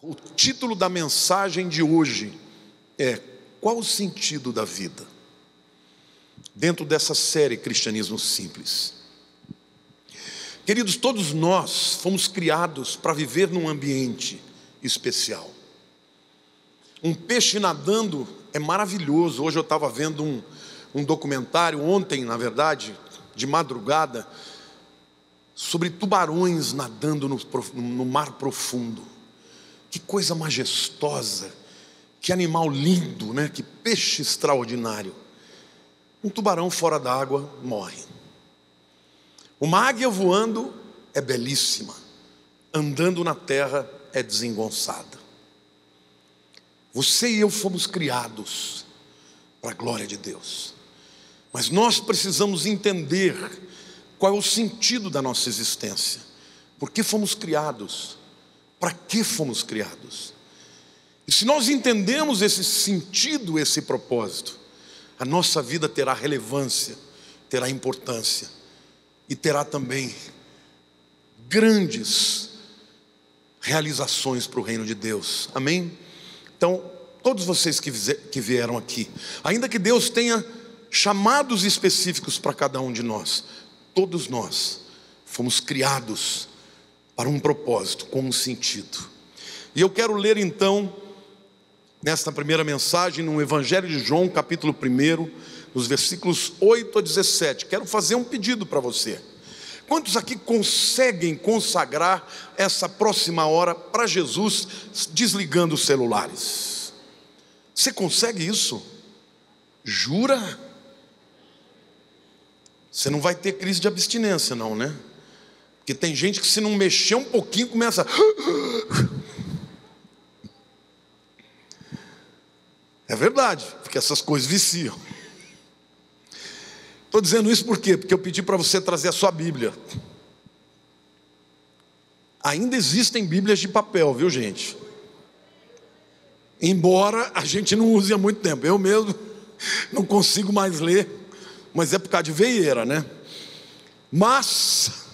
O título da mensagem de hoje é: qual o sentido da vida? Dentro dessa série Cristianismo Simples. Queridos, todos nós fomos criados para viver num ambiente especial. Um peixe nadando é maravilhoso. Hoje eu estava vendo um documentário, ontem na verdade, de madrugada, sobre tubarões nadando no mar profundo. Que coisa majestosa, que animal lindo, né? Que peixe extraordinário. Um tubarão fora d'água morre. Uma águia voando é belíssima, andando na terra é desengonçada. Você e eu fomos criados para a glória de Deus, mas nós precisamos entender qual é o sentido da nossa existência. Por que fomos criados? Para que fomos criados? E se nós entendemos esse sentido, esse propósito, a nossa vida terá relevância, terá importância e terá também grandes realizações para o reino de Deus. Amém? Então, todos vocês que vieram aqui, ainda que Deus tenha chamados específicos para cada um de nós, todos nós fomos criados para um propósito, com um sentido. E eu quero ler então, nesta primeira mensagem, no Evangelho de João, capítulo 1, nos versículos 8 a 17. Quero fazer um pedido para você. Quantos aqui conseguem consagrar essa próxima hora para Jesus, desligando os celulares? Você consegue isso? Jura? Você não vai ter crise de abstinência não, né? Porque tem gente que, se não mexer um pouquinho, começa... É verdade, porque essas coisas viciam. Estou dizendo isso por quê? Porque eu pedi para você trazer a sua Bíblia. Ainda existem Bíblias de papel, viu, gente? Embora a gente não use há muito tempo. Eu mesmo não consigo mais ler, mas é por causa de veieira, né? Mas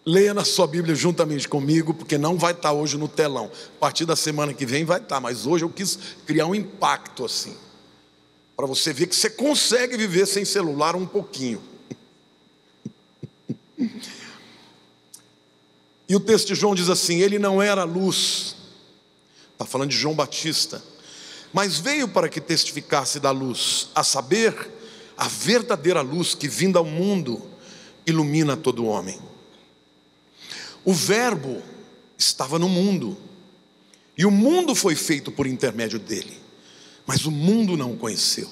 leia na sua Bíblia juntamente comigo, porque não vai estar hoje no telão. A partir da semana que vem vai estar, mas hoje eu quis criar um impacto assim, para você ver que você consegue viver sem celular um pouquinho. E o texto de João diz assim: ele não era luz, está falando de João Batista, mas veio para que testificasse da luz, a saber, a verdadeira luz que vinda ao mundo ilumina todo homem. O verbo estava no mundo, e o mundo foi feito por intermédio dele, mas o mundo não o conheceu.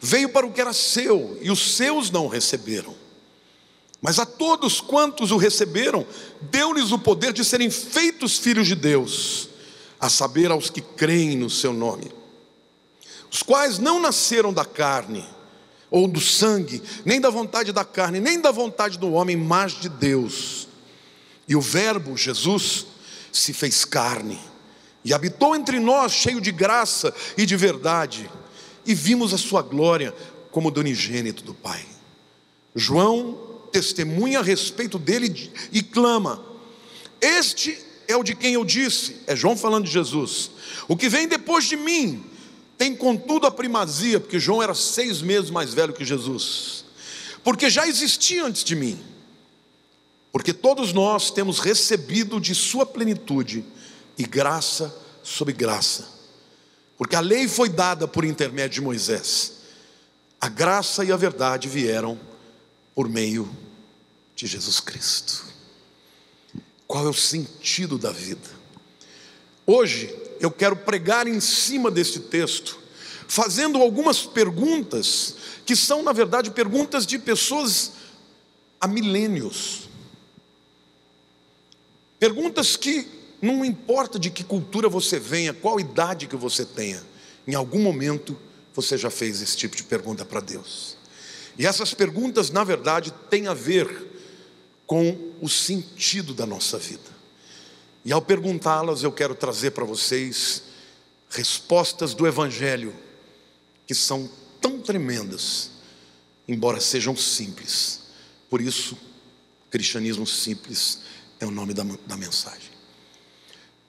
Veio para o que era seu, e os seus não o receberam. Mas a todos quantos o receberam, deu-lhes o poder de serem feitos filhos de Deus, a saber, aos que creem no seu nome, os quais não nasceram da carne, ou do sangue, nem da vontade da carne, nem da vontade do homem, mas de Deus. E o verbo, Jesus, se fez carne, e habitou entre nós, cheio de graça e de verdade, e vimos a sua glória como do unigênito do Pai. João testemunha a respeito dele e clama: este é o de quem eu disse, é João falando de Jesus, o que vem depois de mim tem contudo a primazia, porque João era 6 meses mais velho que Jesus, porque já existia antes de mim. Porque todos nós temos recebido de sua plenitude, e graça sobre graça. Porque a lei foi dada por intermédio de Moisés, a graça e a verdade vieram por meio de Jesus Cristo. Qual é o sentido da vida? Hoje eu quero pregar em cima desse texto, fazendo algumas perguntas, que são na verdade perguntas de pessoas há milênios. Perguntas que não importa de que cultura você venha, qual idade que você tenha, em algum momento você já fez esse tipo de pergunta para Deus. E essas perguntas na verdade têm a ver com o sentido da nossa vida. E ao perguntá-las eu quero trazer para vocês respostas do Evangelho, que são tão tremendas, embora sejam simples. Por isso, Cristianismo Simples é o nome da mensagem.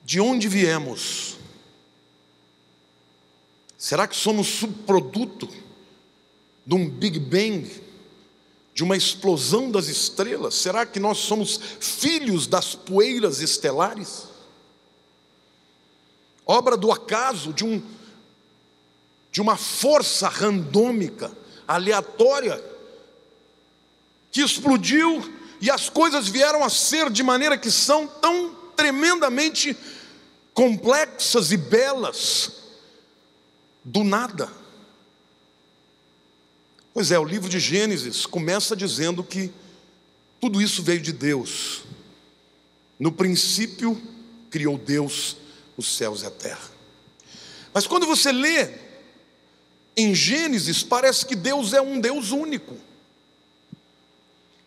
de onde viemos? Será que somos subproduto de um Big Bang, de uma explosão das estrelas? Será que nós somos filhos das poeiras estelares? Obra do acaso, de uma força randômica, aleatória, que explodiu e as coisas vieram a ser de maneira que são tão tremendamente complexas e belas, do nada. Pois é, o livro de Gênesis começa dizendo que tudo isso veio de Deus. No princípio, criou Deus os céus e a terra. Mas quando você lê em Gênesis, parece que Deus é um Deus único.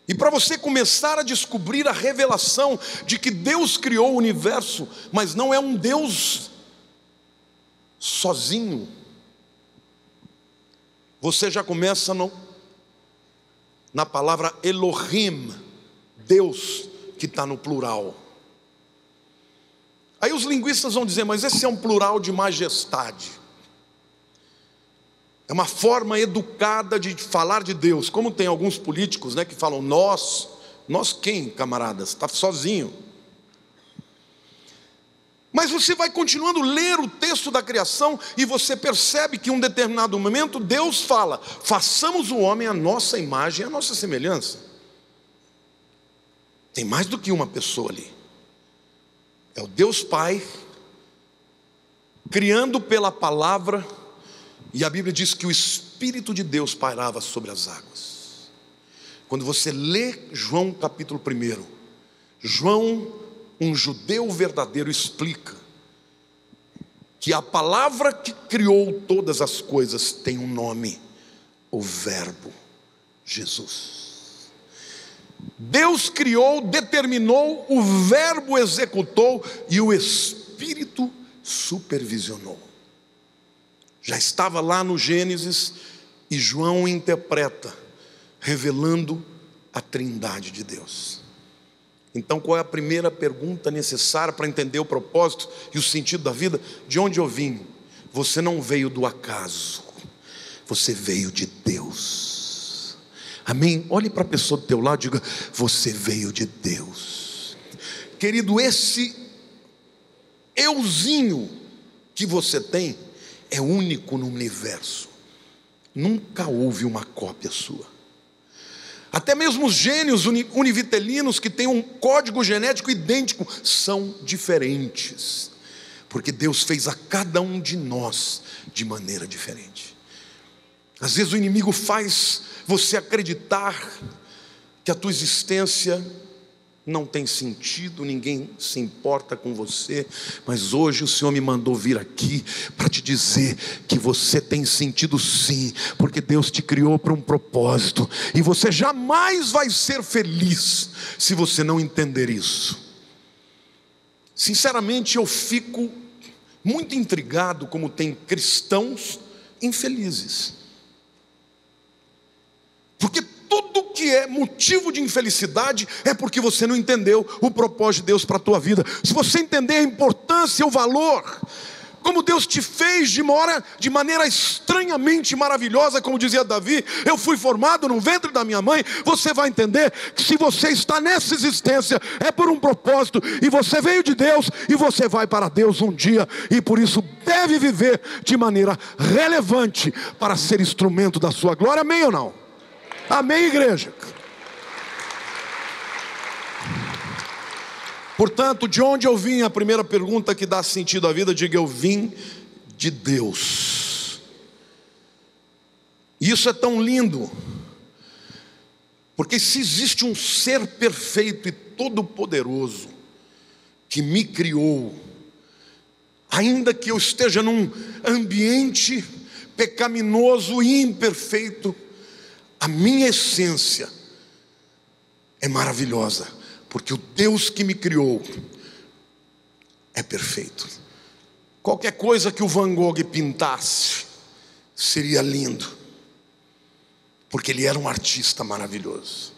E para você começar a descobrir a revelação de que Deus criou o universo, mas não é um Deus sozinho, você já começa na palavra Elohim, Deus, que está no plural. Aí os linguistas vão dizer, mas esse é um plural de majestade. É uma forma educada de falar de Deus. Como tem alguns políticos, né, que falam nós. Nós quem, camaradas? Está sozinho. Mas você vai continuando a ler o texto da criação e você percebe que em um determinado momento Deus fala, façamos o homem à nossa imagem, à nossa semelhança. Tem mais do que uma pessoa ali. É o Deus Pai, criando pela palavra, e a Bíblia diz que o Espírito de Deus pairava sobre as águas. Quando você lê João capítulo 1, João, um judeu verdadeiro, explica que a palavra que criou todas as coisas tem um nome, o Verbo, Jesus. Deus criou, determinou, o Verbo executou e o Espírito supervisionou. Já estava lá no Gênesis e João interpreta, revelando a Trindade de Deus. Então qual é a primeira pergunta necessária para entender o propósito e o sentido da vida? De onde eu vim? Você não veio do acaso, você veio de Deus. Amém? Olhe para a pessoa do teu lado e diga, você veio de Deus. Querido, esse euzinho que você tem é único no universo. Nunca houve uma cópia sua. Até mesmo os gênios univitelinos que têm um código genético idêntico são diferentes, porque Deus fez a cada um de nós de maneira diferente. Às vezes o inimigo faz você acreditar que a tua existência não tem sentido, ninguém se importa com você, mas hoje o Senhor me mandou vir aqui para te dizer que você tem sentido sim, porque Deus te criou para um propósito, e você jamais vai ser feliz se você não entender isso. Sinceramente eu fico muito intrigado como tem cristãos infelizes, porque tudo que é motivo de infelicidade é porque você não entendeu o propósito de Deus para a tua vida. Se você entender a importância, o valor, como Deus te fez de maneira estranhamente maravilhosa, como dizia Davi, eu fui formado no ventre da minha mãe, você vai entender que se você está nessa existência, é por um propósito, e você veio de Deus, e você vai para Deus um dia, e por isso deve viver de maneira relevante, para ser instrumento da sua glória, amém ou não? Amém, igreja? Portanto, de onde eu vim? A primeira pergunta que dá sentido à vida, diga, eu vim de Deus. Isso é tão lindo, porque se existe um ser perfeito e todo-poderoso que me criou, ainda que eu esteja num ambiente pecaminoso e imperfeito, a minha essência é maravilhosa, porque o Deus que me criou é perfeito. Qualquer coisa que o Van Gogh pintasse seria lindo, porque ele era um artista maravilhoso.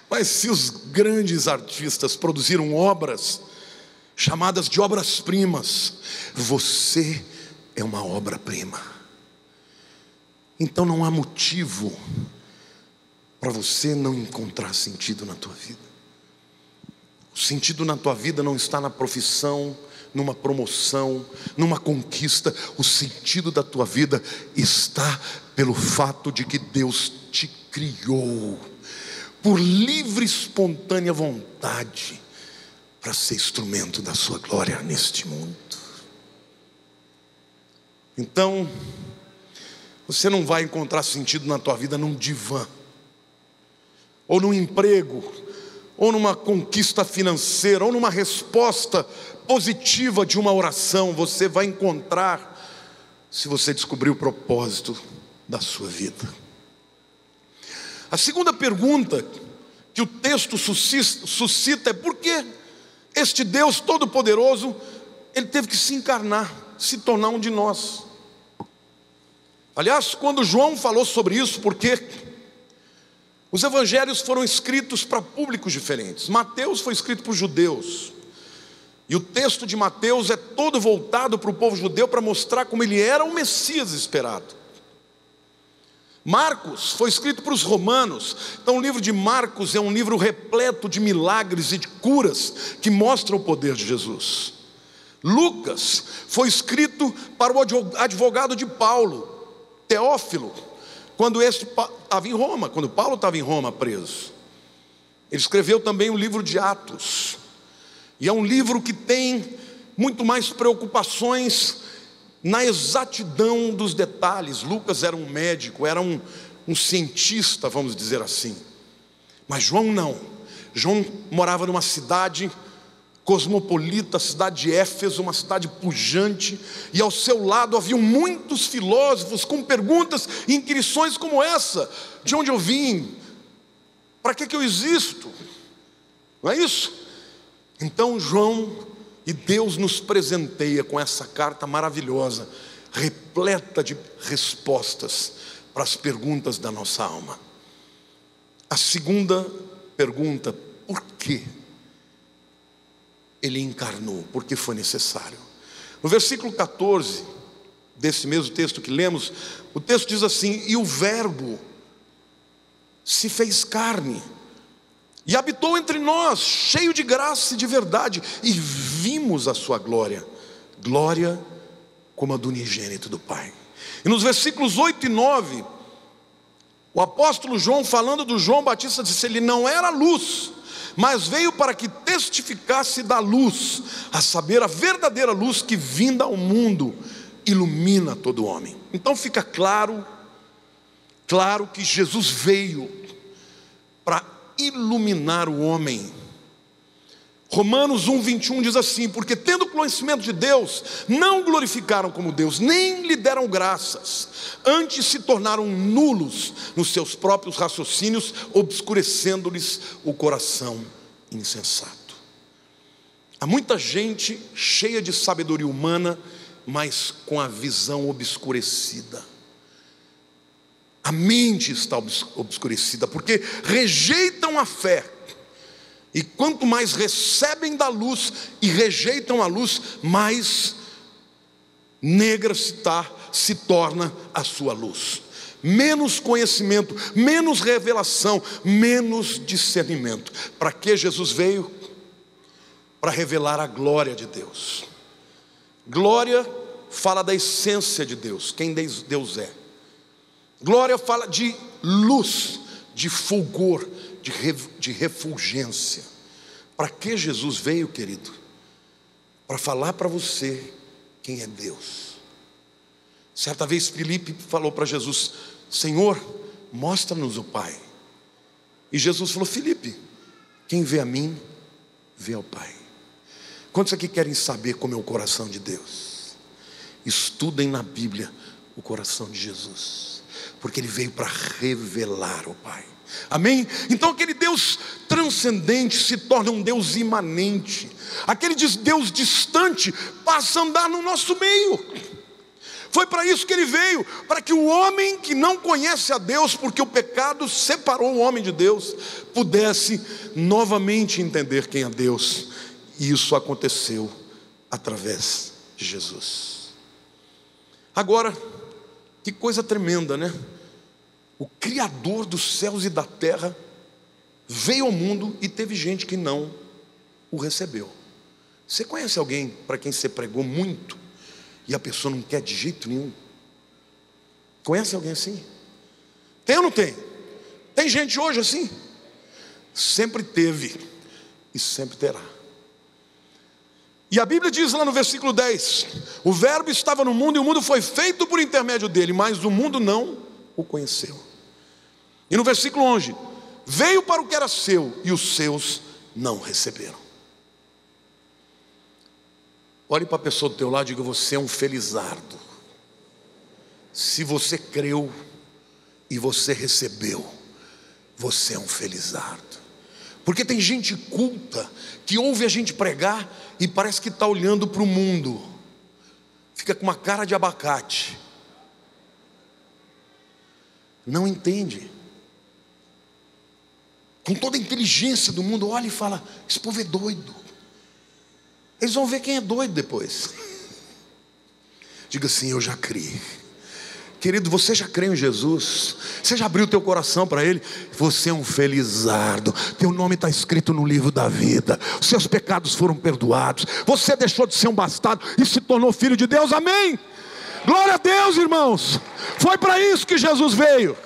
Mas se os grandes artistas produziram obras chamadas de obras-primas. Você é uma obra-prima. Então não há motivo para você não encontrar sentido na tua vida. O sentido na tua vida não está na profissão, numa promoção, numa conquista. O sentido da tua vida está pelo fato de que Deus te criou por livre e espontânea vontade para ser instrumento da sua glória neste mundo. Então, você não vai encontrar sentido na tua vida num divã, ou num emprego, ou numa conquista financeira, ou numa resposta positiva de uma oração. Você vai encontrar se você descobrir o propósito da sua vida. A segunda pergunta que o texto suscita é: por que este Deus Todo-Poderoso, Ele teve que se encarnar, se tornar um de nós? Aliás, quando João falou sobre isso, porque os evangelhos foram escritos para públicos diferentes. Mateus foi escrito para os judeus, e o texto de Mateus é todo voltado para o povo judeu, para mostrar como ele era o Messias esperado. Marcos foi escrito para os romanos. Então o livro de Marcos é um livro repleto de milagres e de curas que mostram o poder de Jesus. Lucas foi escrito para o advogado de Paulo, Teófilo, quando este estava em Roma, quando Paulo estava em Roma preso. Ele escreveu também o livro de Atos, e é um livro que tem muito mais preocupações na exatidão dos detalhes. Lucas era um médico, era um cientista, vamos dizer assim. Mas João não. João morava numa cidade cosmopolita, a cidade de Éfeso, uma cidade pujante, e ao seu lado haviam muitos filósofos com perguntas e inquirições como essa: de onde eu vim? Para que eu existo? Não é isso? Então João e Deus nos presenteia com essa carta maravilhosa, repleta de respostas para as perguntas da nossa alma. A segunda pergunta: por quê Ele encarnou? Porque foi necessário. No versículo 14 desse mesmo texto que lemos, o texto diz assim: e o Verbo se fez carne e habitou entre nós, cheio de graça e de verdade, e vimos a sua glória, glória como a do unigênito do Pai. E nos versículos 8 e 9, o apóstolo João, falando do João Batista, disse: ele não era luz, mas veio para que testificasse da luz, a saber, a verdadeira luz que, vinda ao mundo, ilumina todo homem. Então fica claro que Jesus veio para iluminar o homem. Romanos 1:21 diz assim: porque tendo conhecimento de Deus, não glorificaram como Deus, nem lhe deram graças, antes se tornaram nulos nos seus próprios raciocínios, obscurecendo-lhes o coração insensato. Há muita gente cheia de sabedoria humana, mas com a visão obscurecida. A mente está obscurecida, porque rejeitam a fé. E quanto mais recebem da luz e rejeitam a luz, mais negra se torna a sua luz. Menos conhecimento, menos revelação, menos discernimento. Para que Jesus veio? Para revelar a glória de Deus. Glória fala da essência de Deus, quem Deus é. Glória fala de luz, de fulgor, de refulgência. Para que Jesus veio, querido? Para falar para você quem é Deus. Certa vez Filipe falou para Jesus: Senhor, mostra-nos o Pai. E Jesus falou: Filipe, quem vê a mim, vê ao Pai. Quantos aqui querem saber como é o coração de Deus? Estudem na Bíblia o coração de Jesus, porque Ele veio para revelar o Pai. Amém? Então aquele Deus transcendente se torna um Deus imanente. Aquele Deus distante passa a andar no nosso meio. Foi para isso que Ele veio, para que o homem que não conhece a Deus, porque o pecado separou o homem de Deus, pudesse novamente entender quem é Deus E isso aconteceu através de Jesus. Agora, que coisa tremenda, né? O Criador dos céus e da terra veio ao mundo e teve gente que não o recebeu. Você conhece alguém para quem você pregou muito e a pessoa não quer de jeito nenhum? Conhece alguém assim? Tem ou não tem? Tem gente hoje assim? Sempre teve e sempre terá. E a Bíblia diz lá no versículo 10: o verbo estava no mundo e o mundo foi feito por intermédio dele, mas o mundo não o conheceu. E no versículo 11: veio para o que era seu e os seus não receberam. Olhe para a pessoa do teu lado e diga: você é um felizardo. Se você creu e você recebeu, você é um felizardo. Porque tem gente culta que ouve a gente pregar e parece que está olhando para o mundo, fica com uma cara de abacate, não entende. Com toda a inteligência do mundo, olha e fala: esse povo é doido. Eles vão ver quem é doido depois. Diga assim: eu já criei. Querido, você já creu em Jesus? Você já abriu o teu coração para Ele? Você é um felizardo. Teu nome está escrito no livro da vida. Os seus pecados foram perdoados. Você deixou de ser um bastardo e se tornou filho de Deus. Amém? Glória a Deus, irmãos. Foi para isso que Jesus veio.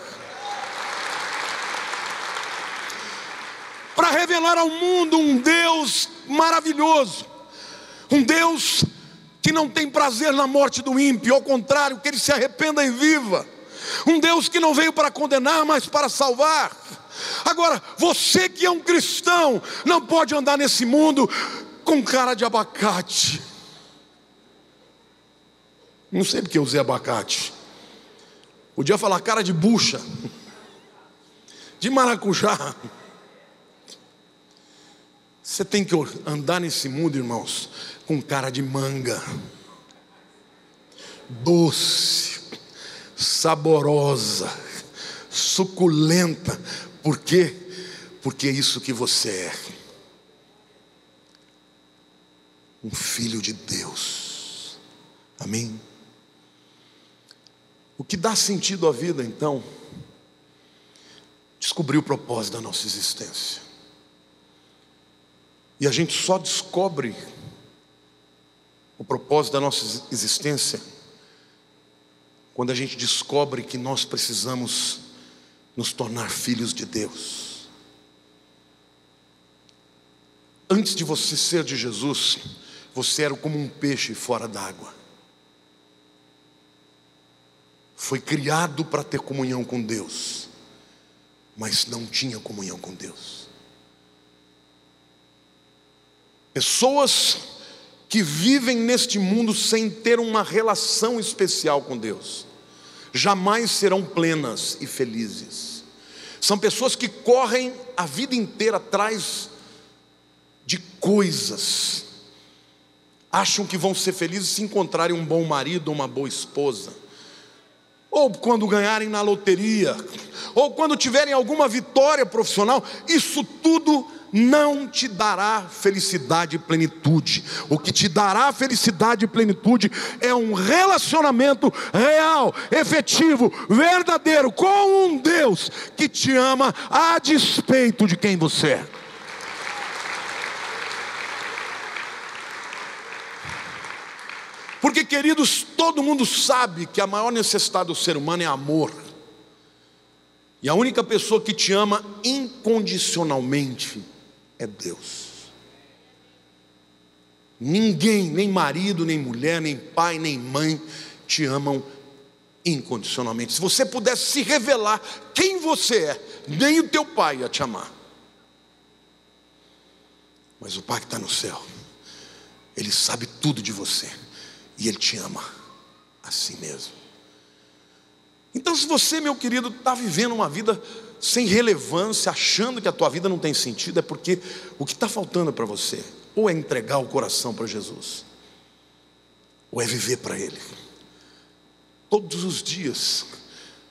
Para revelar ao mundo um Deus maravilhoso. Um Deus que não tem prazer na morte do ímpio, ao contrário, que ele se arrependa e viva. Um Deus que não veio para condenar, mas para salvar. Agora, você que é um cristão, não pode andar nesse mundo com cara de abacate. Não sei porque eu usei abacate. Podia falar cara de bucha, de maracujá. Você tem que andar nesse mundo, irmãos, com cara de manga, doce, saborosa, suculenta. Por quê? Porque é isso que você é. Um filho de Deus. Amém? O que dá sentido à vida, então, descobrir o propósito da nossa existência. E a gente só descobre o propósito da nossa existência quando a gente descobre que nós precisamos nos tornar filhos de Deus. Antes de você ser de Jesus, você era como um peixe fora d'água. Foi criado para ter comunhão com Deus, mas não tinha comunhão com Deus. Pessoas que vivem neste mundo sem ter uma relação especial com Deus, jamais serão plenas e felizes. São pessoas que correm a vida inteira atrás de coisas, acham que vão ser felizes se encontrarem um bom marido ou uma boa esposa, ou quando ganharem na loteria, ou quando tiverem alguma vitória profissional. Isso tudo não te dará felicidade e plenitude. O que te dará felicidade e plenitude é um relacionamento real, efetivo, verdadeiro, com um Deus que te ama a despeito de quem você é. Porque, queridos, todo mundo sabe que a maior necessidade do ser humano é amor. E a única pessoa que te ama incondicionalmente é Deus. Ninguém, nem marido, nem mulher, nem pai, nem mãe te amam incondicionalmente. Se você pudesse se revelar quem você é, nem o teu pai ia te amar. Mas o Pai que está no céu, Ele sabe tudo de você e Ele te ama assim mesmo. Então, se você, meu querido, está vivendo uma vida sem relevância, achando que a tua vida não tem sentido, é porque o que está faltando para você ou é entregar o coração para Jesus, ou é viver para Ele todos os dias.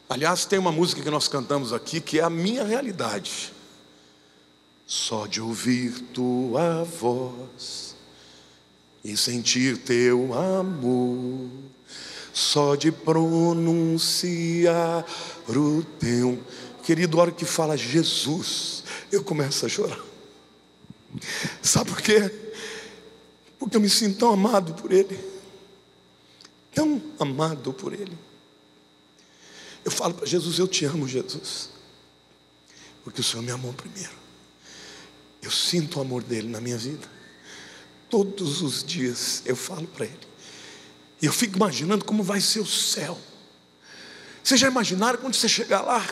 Aliás, tem uma música que nós cantamos aqui que é a minha realidade. Só de ouvir tua voz e sentir teu amor, só de pronunciar o teu. Querido, a hora que fala Jesus, eu começo a chorar. Sabe por quê? Porque eu me sinto tão amado por Ele, tão amado por Ele. Eu falo para Jesus: eu te amo, Jesus, porque o Senhor me amou primeiro. Eu sinto o amor dele na minha vida. Todos os dias eu falo para Ele. E eu fico imaginando como vai ser o céu. Vocês já imaginaram quando você chegar lá,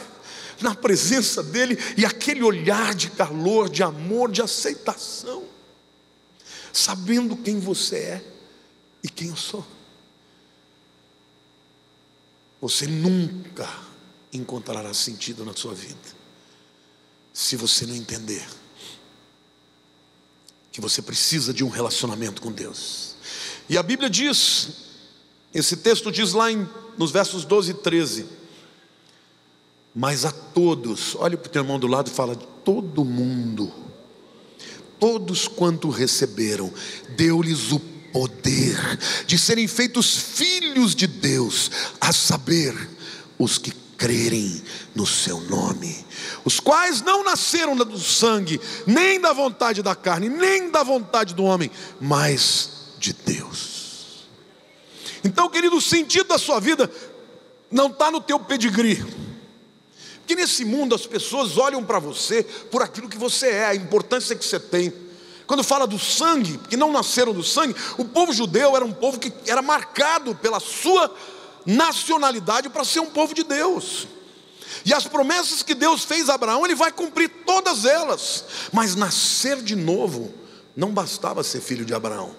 na presença dEle, e aquele olhar de calor, de amor, de aceitação, sabendo quem você é e quem eu sou? Você nunca encontrará sentido na sua vida se você não entender que você precisa de um relacionamento com Deus. E a Bíblia diz, esse texto diz lá nos versos 12 e 13: mas a todos, olhe para o teu irmão do lado e fala: todo mundo, todos quanto receberam, deu-lhes o poder de serem feitos filhos de Deus, a saber, os que crerem no seu nome, os quais não nasceram do sangue, nem da vontade da carne, nem da vontade do homem, mas de Deus. Então, querido, o sentido da sua vida não está no teu pedigree, porque nesse mundo as pessoas olham para você por aquilo que você é, a importância que você tem. Quando fala do sangue, que não nasceram do sangue, o povo judeu era um povo que era marcado pela sua nacionalidade para ser um povo de Deus. E as promessas que Deus fez a Abraão, Ele vai cumprir todas elas. Mas nascer de novo não bastava ser filho de Abraão.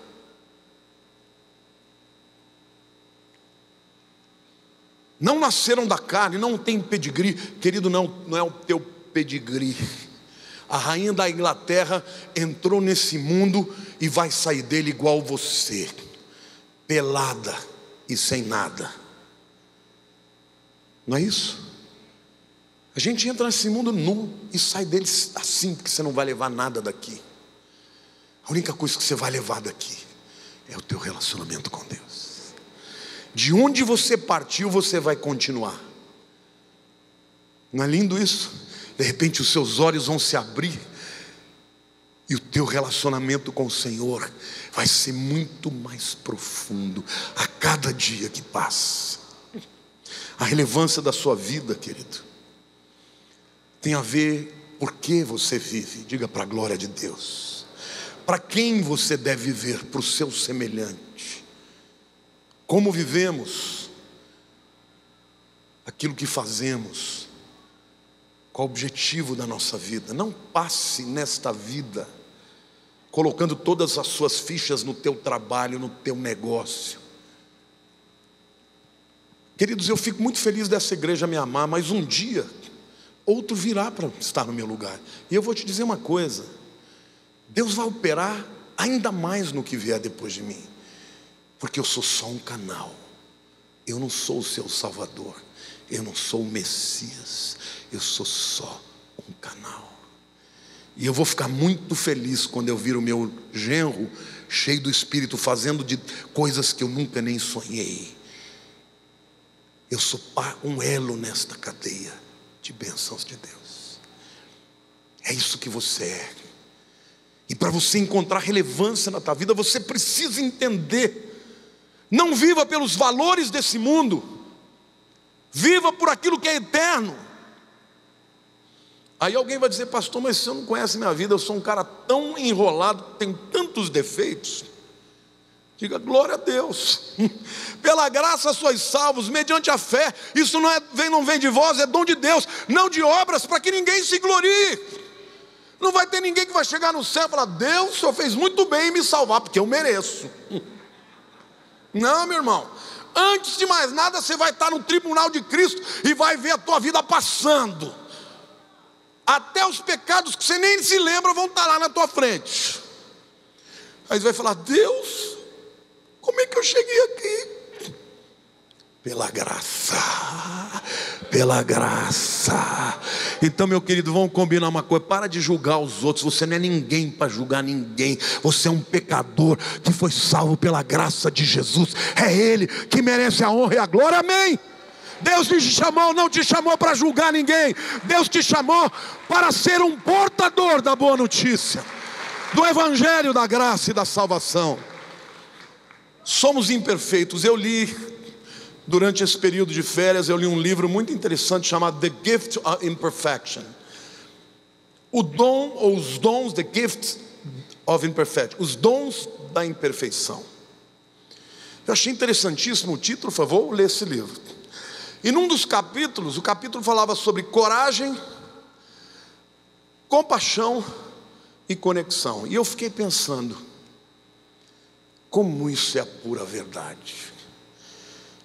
Não nasceram da carne, não tem pedigree. Querido, não é o teu pedigree. A rainha da Inglaterra entrou nesse mundo e vai sair dele igual você, pelada e sem nada. Não é isso? A gente entra nesse mundo nu e sai dele assim, porque você não vai levar nada daqui. A única coisa que você vai levar daqui é o teu relacionamento com Deus. De onde você partiu, você vai continuar. Não é lindo isso? De repente os seus olhos vão se abrir e o teu relacionamento com o Senhor vai ser muito mais profundo a cada dia que passa. A relevância da sua vida, querido, tem a ver por que você vive. Diga para a glória de Deus. Para quem você deve viver? Para o seu semelhante. Como vivemos? Aquilo que fazemos. Qual o objetivo da nossa vida? Não passe nesta vida colocando todas as suas fichas no teu trabalho, no teu negócio. Queridos, eu fico muito feliz dessa igreja me amar, mas um dia outro virá para estar no meu lugar. E eu vou te dizer uma coisa: Deus vai operar ainda mais no que vier depois de mim, porque eu sou só um canal. Eu não sou o seu Salvador, eu não sou o Messias, eu sou só um canal. E eu vou ficar muito feliz quando eu vir o meu genro cheio do Espírito, fazendo de coisas que eu nunca nem sonhei. Eu sou um elo nesta cadeia de bênçãos de Deus. É isso que você é. E para você encontrar relevância na tua vida, você precisa entender. Não viva pelos valores desse mundo, viva por aquilo que é eterno. Aí alguém vai dizer: pastor, mas você não conhece minha vida, eu sou um cara tão enrolado, tenho tantos defeitos. Diga: glória a Deus. Pela graça sois salvos, mediante a fé. Isso não vem de vós, é dom de Deus, não de obras, para que ninguém se glorie. Não vai ter ninguém que vai chegar no céu e falar: Deus, o Senhor fez muito bem em me salvar, porque eu mereço. Não, meu irmão. Antes de mais nada, você vai estar no tribunal de Cristo e vai ver a tua vida passando. Até os pecados que você nem se lembra vão estar lá na tua frente. Aí você vai falar: Deus, como é que eu cheguei aqui? Pela graça. Pela graça. Então, meu querido, vamos combinar uma coisa: para de julgar os outros. Você não é ninguém para julgar ninguém. Você é um pecador que foi salvo pela graça de Jesus. É Ele que merece a honra e a glória. Amém. Deus te chamou, não te chamou para julgar ninguém. Deus te chamou para ser um portador da boa notícia, do evangelho da graça e da salvação. Somos imperfeitos. Eu li, durante esse período de férias, eu li um livro muito interessante chamado The Gift of Imperfection. O dom, ou os dons, The Gift of Imperfection, os dons da imperfeição. Eu achei interessantíssimo o título. Por favor, lê esse livro. E num dos capítulos, o capítulo falava sobre coragem, compaixão e conexão. E eu fiquei pensando, como isso é a pura verdade.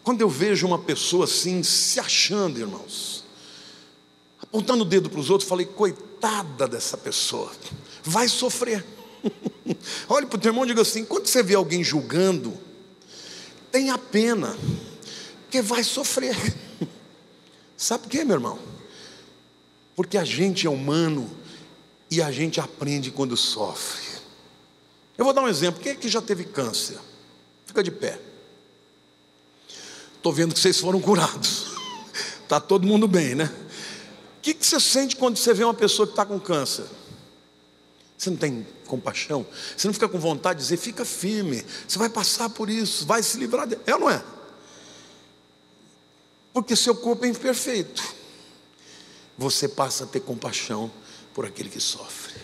Quando eu vejo uma pessoa assim, se achando, irmãos, apontando o dedo para os outros, falei: coitada dessa pessoa, vai sofrer. Olhe para o teu irmão e diga assim: quando você vê alguém julgando, tenha pena, porque vai sofrer. Sabe por quê, meu irmão? Porque a gente é humano e a gente aprende quando sofre. Eu vou dar um exemplo. Quem é que já teve câncer? Fica de pé. Estou vendo que vocês foram curados. Está todo mundo bem, né? O que você sente quando você vê uma pessoa que está com câncer? Você não tem compaixão? Você não fica com vontade de dizer: fica firme, você vai passar por isso, vai se livrar dele? É ou não é? Porque seu corpo é imperfeito. Você passa a ter compaixão por aquele que sofre.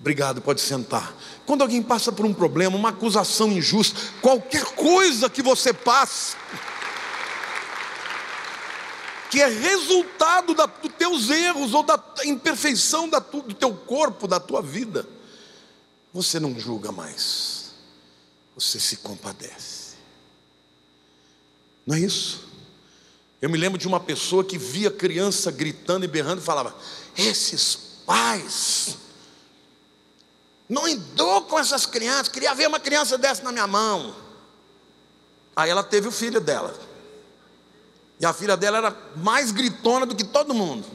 Obrigado, pode sentar. Quando alguém passa por um problema, uma acusação injusta, qualquer coisa que você passe, que é resultado dos teus erros ou da imperfeição do teu corpo, da tua vida, você não julga mais, você se compadece. Não é isso? Eu me lembro de uma pessoa que via criança gritando e berrando e falava: esses pais não educam essas crianças, queria ver uma criança dessa na minha mão. Aí ela teve o filho dela, e a filha dela era mais gritona do que todo mundo.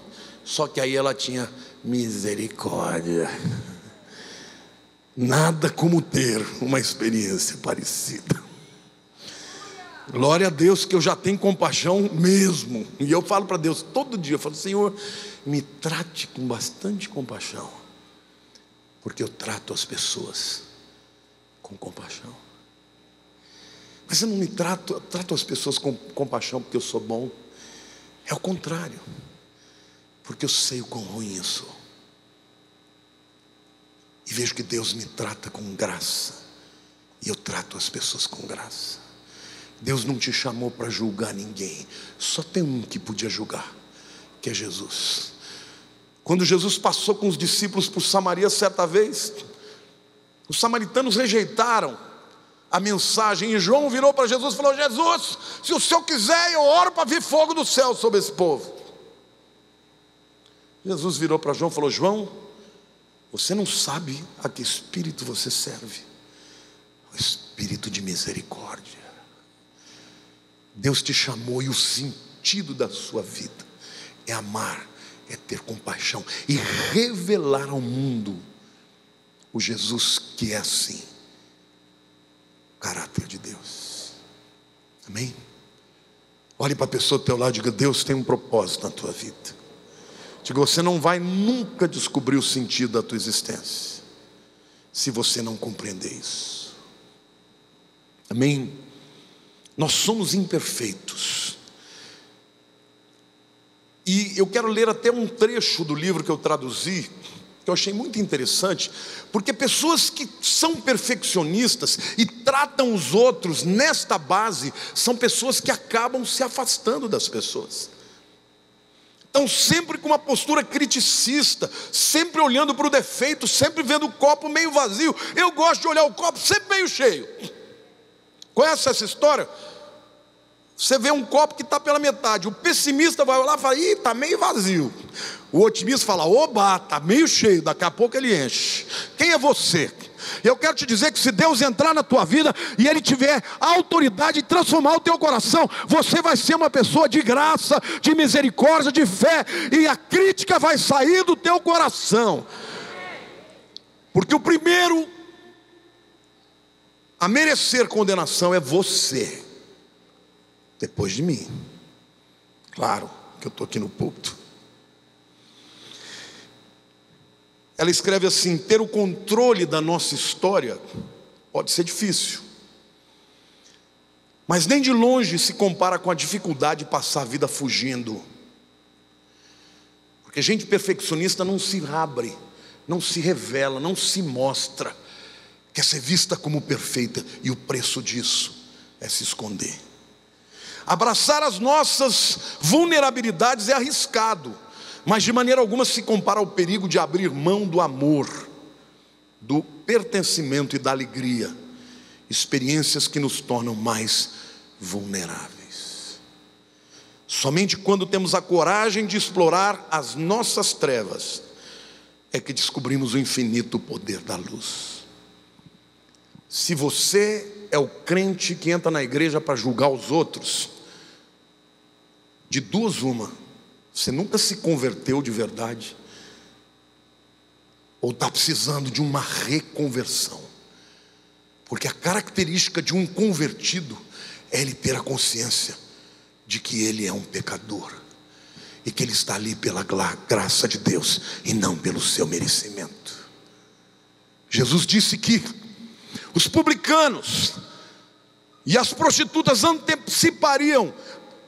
Só que aí ela tinha misericórdia. Nada como ter uma experiência parecida. Glória a Deus que eu já tenho compaixão mesmo. E eu falo para Deus todo dia, eu falo: Senhor, me trate com bastante compaixão, porque eu trato as pessoas com compaixão. Mas eu não me trato, eu trato as pessoas com compaixão porque eu sou bom. É o contrário, porque eu sei o quão ruim eu sou. E vejo que Deus me trata com graça, e eu trato as pessoas com graça. Deus não te chamou para julgar ninguém. Só tem um que podia julgar, que é Jesus. Quando Jesus passou com os discípulos por Samaria certa vez, os samaritanos rejeitaram a mensagem, e João virou para Jesus e falou: Jesus, se o Senhor quiser, eu oro para vir fogo do céu sobre esse povo. Jesus virou para João e falou: João, você não sabe a que espírito você serve. O espírito de misericórdia. Deus te chamou, e o sentido da sua vida é amar, é ter compaixão e revelar ao mundo o Jesus que é assim, o caráter de Deus. Amém? Olhe para a pessoa do teu lado e diga: Deus tem um propósito na tua vida. Diga: você não vai nunca descobrir o sentido da tua existência se você não compreender isso. Amém? Nós somos imperfeitos. E eu quero ler até um trecho do livro que eu traduzi, que eu achei muito interessante, porque pessoas que são perfeccionistas e tratam os outros nesta base, são pessoas que acabam se afastando das pessoas. Estão sempre com uma postura criticista, sempre olhando para o defeito, sempre vendo o copo meio vazio. Eu gosto de olhar o copo sempre meio cheio. Conhece essa história? Você vê um copo que está pela metade, o pessimista vai olhar e fala: ih, está meio vazio. O otimista fala: oba, está meio cheio, daqui a pouco ele enche. Quem é você? Eu quero te dizer que se Deus entrar na tua vida e Ele tiver a autoridade de transformar o teu coração, você vai ser uma pessoa de graça, de misericórdia, de fé, e a crítica vai sair do teu coração. Porque o primeiro a merecer condenação é você, depois de mim. Claro que eu estou aqui no púlpito. Ela escreve assim: ter o controle da nossa história pode ser difícil, mas nem de longe se compara com a dificuldade de passar a vida fugindo. Porque gente perfeccionista não se abre, não se revela, não se mostra, quer ser vista como perfeita, e o preço disso é se esconder. Abraçar as nossas vulnerabilidades é arriscado, mas de maneira alguma se compara ao perigo de abrir mão do amor, do pertencimento e da alegria, experiências que nos tornam mais vulneráveis. Somente quando temos a coragem de explorar as nossas trevas é que descobrimos o infinito poder da luz. Se você é o crente que entra na igreja para julgar os outros, de duas uma: você nunca se converteu de verdade, ou está precisando de uma reconversão. Porque a característica de um convertido é ele ter a consciência de que ele é um pecador, e que ele está ali pela graça de Deus e não pelo seu merecimento. Jesus disse que os publicanos e as prostitutas antecipariam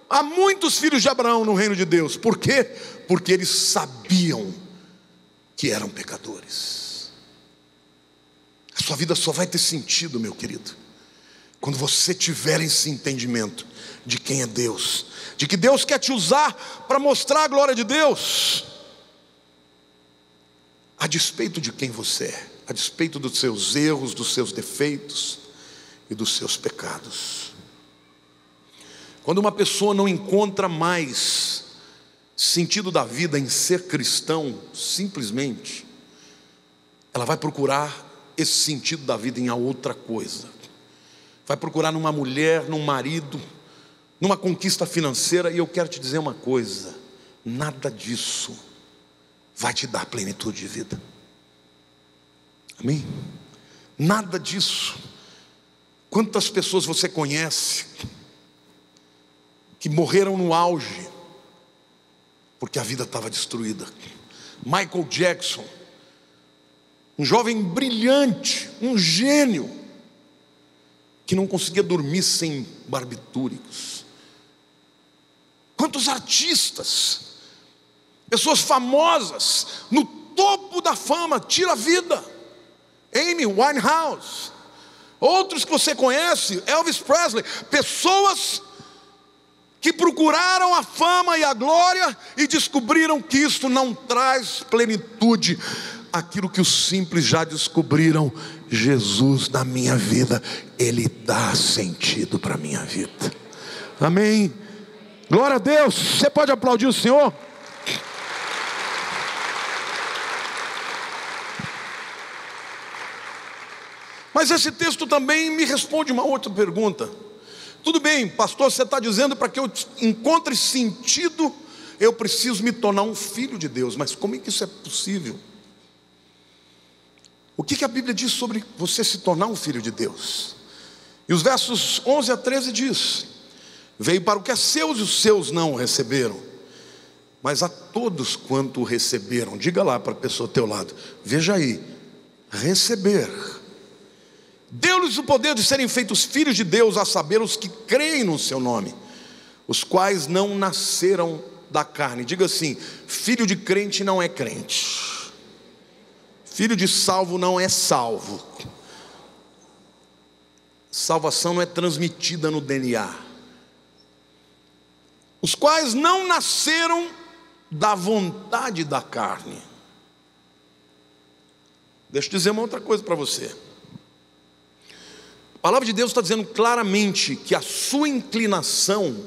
há muitos filhos de Abraão no reino de Deus. Por quê? Porque eles sabiam que eram pecadores. A sua vida só vai ter sentido, meu querido, quando você tiver esse entendimento de quem é Deus, de que Deus quer te usar para mostrar a glória de Deus, a despeito de quem você é, a despeito dos seus erros, dos seus defeitos e dos seus pecados. Quando uma pessoa não encontra mais sentido da vida em ser cristão, simplesmente, ela vai procurar esse sentido da vida em outra coisa. Vai procurar numa mulher, num marido, numa conquista financeira. E eu quero te dizer uma coisa: nada disso vai te dar plenitude de vida. Amém? Nada disso. Quantas pessoas você conhece que morreram no auge porque a vida estava destruída? Michael Jackson, um jovem brilhante, um gênio, que não conseguia dormir sem barbitúricos. Quantos artistas, pessoas famosas, no topo da fama, tira a vida. Amy Winehouse, outros que você conhece, Elvis Presley, pessoas que procuraram a fama e a glória e descobriram que isto não traz plenitude. Aquilo que os simples já descobriram: Jesus na minha vida, Ele dá sentido para a minha vida. Amém? Glória a Deus. Você pode aplaudir o Senhor? Mas esse texto também me responde uma outra pergunta. Tudo bem, pastor, você está dizendo para que eu encontre sentido, eu preciso me tornar um filho de Deus. Mas como é que isso é possível? O que a Bíblia diz sobre você se tornar um filho de Deus? E os versos 11 a 13 diz: veio para o que é seus e os seus não o receberam, mas a todos quanto o receberam. Diga lá para a pessoa ao teu lado: veja aí, receber. Deu-lhes o poder de serem feitos filhos de Deus, a saber, os que creem no seu nome, os quais não nasceram da carne. Diga assim: filho de crente não é crente, filho de salvo não é salvo. Salvação não é transmitida no DNA. Os quais não nasceram da vontade da carne. Deixa eu dizer uma outra coisa para você. A palavra de Deus está dizendo claramente que a sua inclinação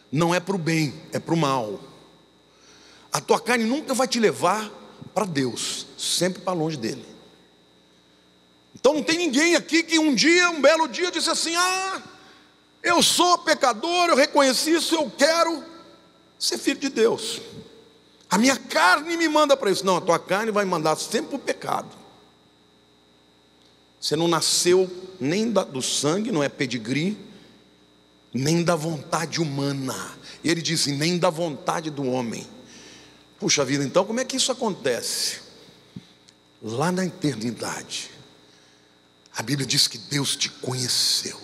não é para o bem, é para o mal. A tua carne nunca vai te levar para Deus, sempre para longe dele. Então não tem ninguém aqui que um belo dia, disse assim: eu sou pecador, eu reconheci isso, eu quero ser filho de Deus. A minha carne me manda para isso. Não, a tua carne vai mandar sempre para o pecado. Você não nasceu nem do sangue, não é pedigree, nem da vontade humana. E ele diz, nem da vontade do homem. Puxa vida, então como é que isso acontece? Lá na eternidade, a Bíblia diz que Deus te conheceu.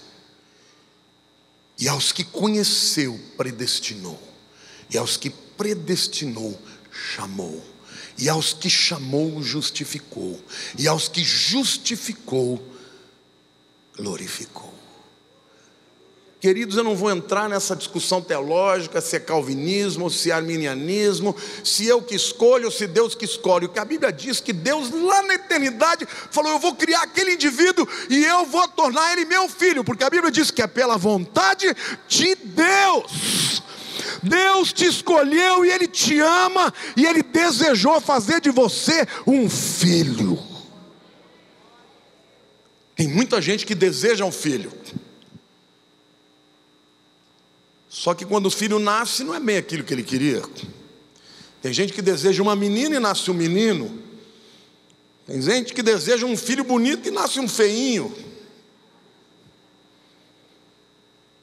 E aos que conheceu, predestinou. E aos que predestinou, chamou. E aos que chamou, justificou. E aos que justificou, glorificou. Queridos, eu não vou entrar nessa discussão teológica, se é calvinismo, se é arminianismo, se eu que escolho ou se Deus que escolhe. O que a Bíblia diz que Deus lá na eternidade falou: eu vou criar aquele indivíduo e eu vou tornar ele meu filho. Porque a Bíblia diz que é pela vontade de Deus. Deus te escolheu e Ele te ama, e Ele desejou fazer de você um filho. Tem muita gente que deseja um filho, só que quando o filho nasce, não é bem aquilo que ele queria. Tem gente que deseja uma menina e nasce um menino. Tem gente que deseja um filho bonito e nasce um feinho.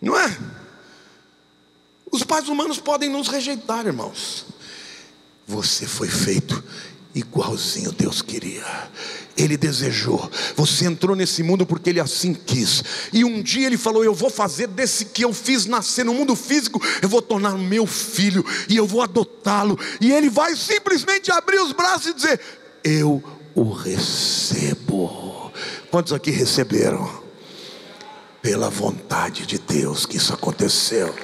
Não é? Os pais humanos podem nos rejeitar, irmãos. Você foi feito igualzinho Deus queria. Ele desejou. Você entrou nesse mundo porque Ele assim quis. E um dia Ele falou: eu vou fazer desse que eu fiz nascer no mundo físico, eu vou tornar meu filho, e eu vou adotá-lo. E Ele vai simplesmente abrir os braços e dizer: eu o recebo. Quantos aqui receberam? Pela vontade de Deus que isso aconteceu.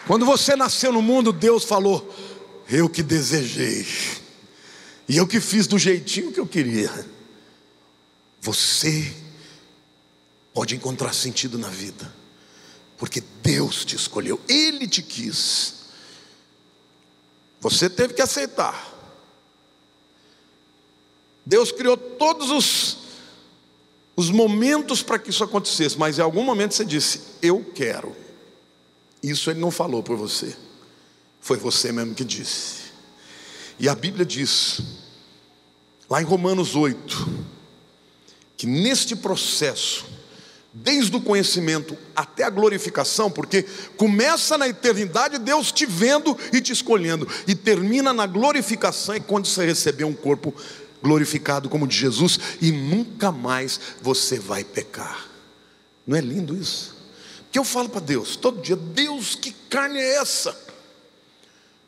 Quando você nasceu no mundo, Deus falou: eu que desejei, e eu que fiz do jeitinho que eu queria. Você pode encontrar sentido na vida, porque Deus te escolheu, Ele te quis. Você teve que aceitar. Deus criou todos os momentos para que isso acontecesse, mas em algum momento você disse: eu quero. Isso Ele não falou por você, foi você mesmo que disse. E a Bíblia diz, lá em Romanos 8, que neste processo, desde o conhecimento até a glorificação, porque começa na eternidade Deus te vendo e te escolhendo, e termina na glorificação, é quando você receber um corpo glorificado como o de Jesus, e nunca mais você vai pecar. Não é lindo isso? Que eu falo para Deus todo dia: Deus, que carne é essa?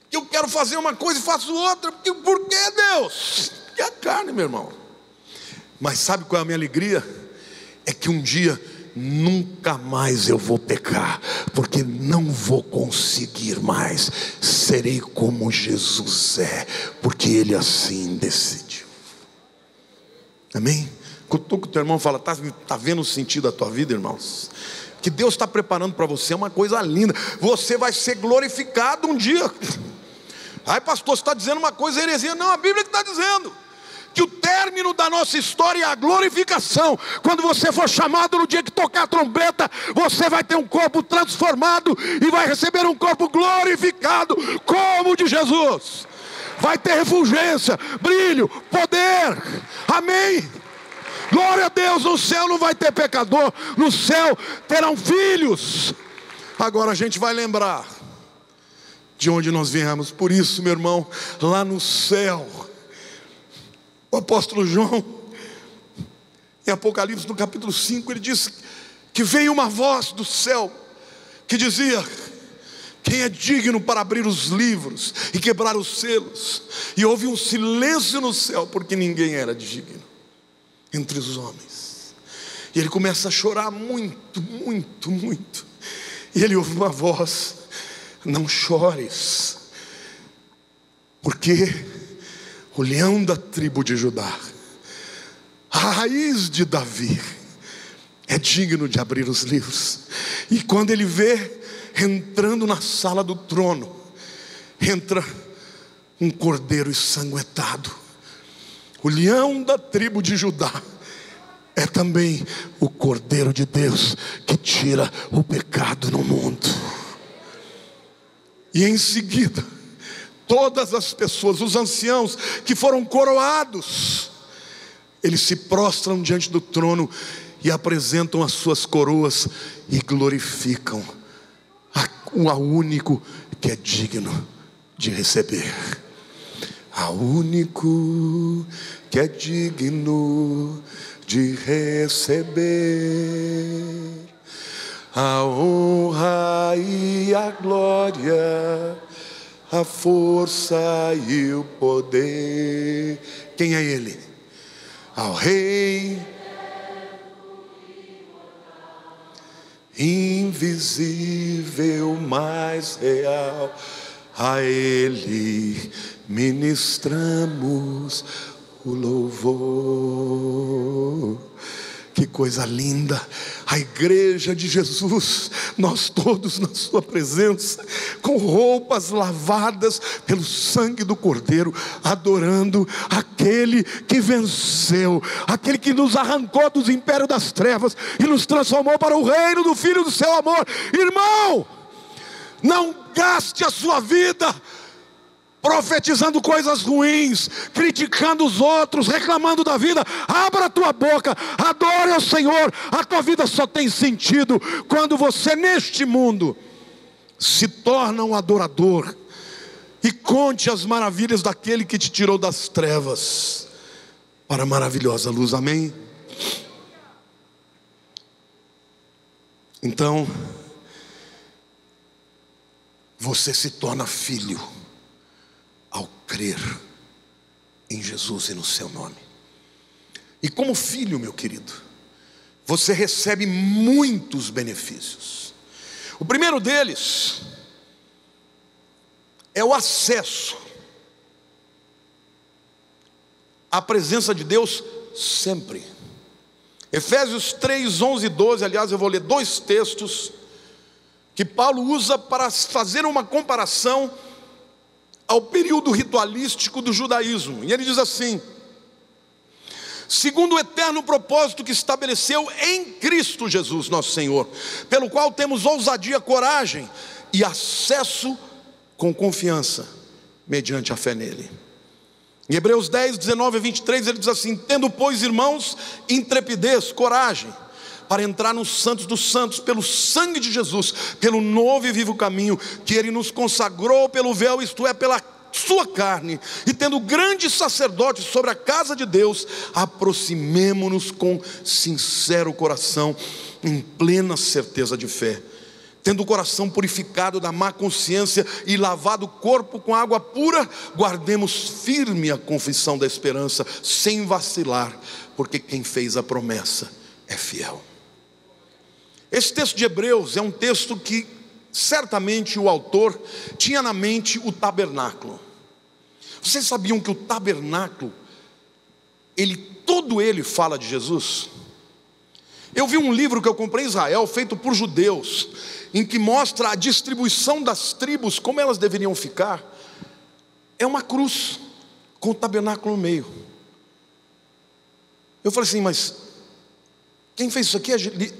Que eu quero fazer uma coisa e faço outra. Por que, Deus? Que é a carne, meu irmão. Mas sabe qual é a minha alegria? É que um dia nunca mais eu vou pecar, porque não vou conseguir mais. Serei como Jesus é, porque Ele assim decidiu. Amém? Cutuca o teu irmão e fala: tá vendo o sentido da tua vida, irmãos? Que Deus está preparando para você é uma coisa linda. Você vai ser glorificado um dia. Ai, pastor, você está dizendo uma coisa heresia. Não, a Bíblia que está dizendo que o término da nossa história é a glorificação. Quando você for chamado, no dia que tocar a trombeta, você vai ter um corpo transformado e vai receber um corpo glorificado como o de Jesus. Vai ter refulgência, brilho, poder. Amém? Glória a Deus. No céu não vai ter pecador, no céu terão filhos. Agora a gente vai lembrar de onde nós viemos. Por isso, meu irmão, lá no céu, o apóstolo João, em Apocalipse no capítulo 5, ele diz que veio uma voz do céu que dizia: quem é digno para abrir os livros e quebrar os selos? E houve um silêncio no céu, porque ninguém era digno entre os homens. E ele começa a chorar muito, muito, muito. E ele ouve uma voz: não chores, porque o leão da tribo de Judá, a raiz de Davi, é digno de abrir os livros. E quando ele vê entrando na sala do trono, entra um cordeiro ensanguentado. O leão da tribo de Judá é também o Cordeiro de Deus que tira o pecado no mundo. E em seguida, todas as pessoas, os anciãos que foram coroados, eles se prostram diante do trono e apresentam as suas coroas e glorificam ao único que é digno de receber. Ao único que é digno de receber a honra e a glória, a força e o poder. Quem é Ele? Ao Rei invisível, mais real, a Ele ministramos o louvor. Que coisa linda, a igreja de Jesus, nós todos na sua presença, com roupas lavadas pelo sangue do Cordeiro, adorando aquele que venceu, aquele que nos arrancou dos impérios das trevas e nos transformou para o reino do Filho do seu amor. Irmão, não gaste a sua vida profetizando coisas ruins, criticando os outros, reclamando da vida. Abra a tua boca, adore ao Senhor. A tua vida só tem sentido quando você neste mundo se torna um adorador e conte as maravilhas daquele que te tirou das trevas para a maravilhosa luz. Amém? Então você se torna filho ao crer em Jesus e no seu nome. E como filho, meu querido, você recebe muitos benefícios. O primeiro deles é o acesso à presença de Deus sempre. Efésios 3, 11 e 12, aliás, eu vou ler dois textos que Paulo usa para fazer uma comparação ao período ritualístico do judaísmo. E ele diz assim: segundo o eterno propósito que estabeleceu em Cristo Jesus nosso Senhor, pelo qual temos ousadia, coragem e acesso com confiança, mediante a fé nele. Em Hebreus 10, 19 a 23, ele diz assim: tendo, pois, irmãos, intrepidez, coragem, para entrar nos santos dos santos, pelo sangue de Jesus, pelo novo e vivo caminho, que Ele nos consagrou pelo véu, isto é, pela sua carne, e tendo grande sacerdote sobre a casa de Deus, aproximemo-nos com sincero coração, em plena certeza de fé, tendo o coração purificado da má consciência e lavado o corpo com água pura, guardemos firme a confissão da esperança, sem vacilar, porque quem fez a promessa é fiel. Esse texto de Hebreus é um texto que certamente o autor tinha na mente o tabernáculo. Vocês sabiam que o tabernáculo, todo ele fala de Jesus? Eu vi um livro que eu comprei em Israel, feito por judeus, em que mostra a distribuição das tribos, como elas deveriam ficar. É uma cruz com o tabernáculo no meio. Eu falei assim, mas quem fez isso aqui